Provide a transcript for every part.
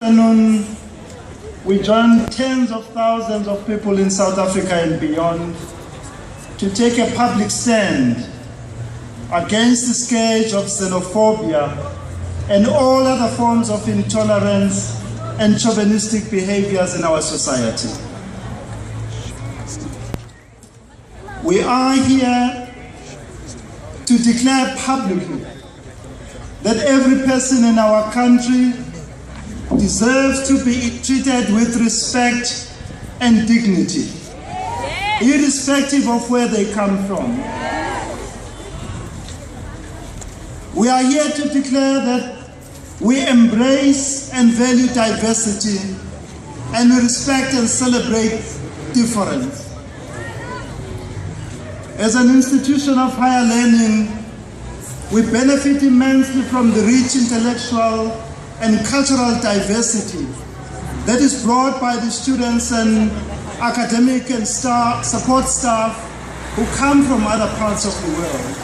We join tens of thousands of people in South Africa and beyond to take a public stand against the scourge of xenophobia and all other forms of intolerance and chauvinistic behaviors in our society. We are here to declare publicly that every person in our country deserves to be treated with respect and dignity, irrespective of where they come from. We are here to declare that we embrace and value diversity and we respect and celebrate difference. As an institution of higher learning, we benefit immensely from the rich intellectual and cultural diversity that is brought by the students and academic and support staff who come from other parts of the world.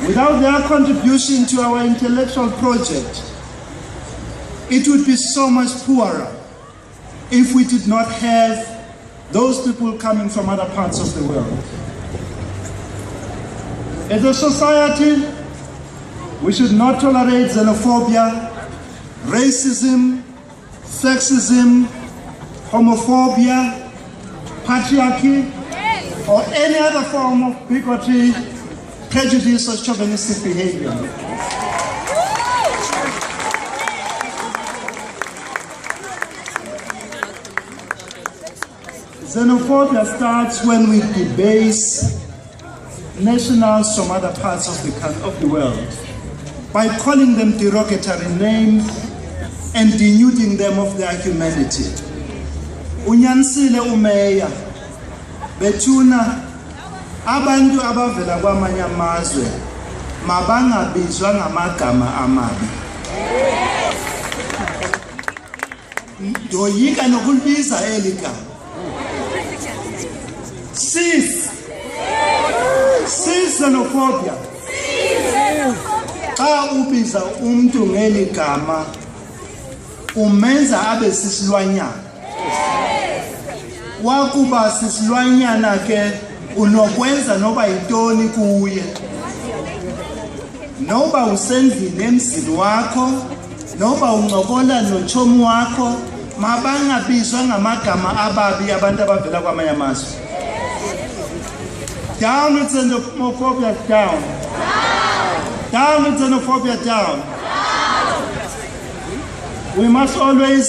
Without their contribution to our intellectual project, it would be so much poorer if we did not have those people coming from other parts of the world. As a society, we should not tolerate xenophobia, racism, sexism, homophobia, patriarchy, or any other form of bigotry, prejudice, or chauvinistic behavior. Xenophobia starts when we debase nationals from other parts of the world by calling them derogatory names and denuding them of their humanity. Unyanisile umeya bethuna abantu abavela kwamanye amazwe mabangabizwa ngamagama amabi. Ndoyika nokulibiza eli gama. Cease xenophobia. Xa ubiza umuntu ngeli gama umenza abe sisilwanyana. Wakuba sisilwanyana ke unokwenza noba yintoni kuye. Noba usendlini emzini wakho, noba uncokola notshomi wakho, mabangabizwa ngamagama ababi abantu abavela kwamanye amazwe. Down with xenophobia, down. Down with xenophobia, down. We must always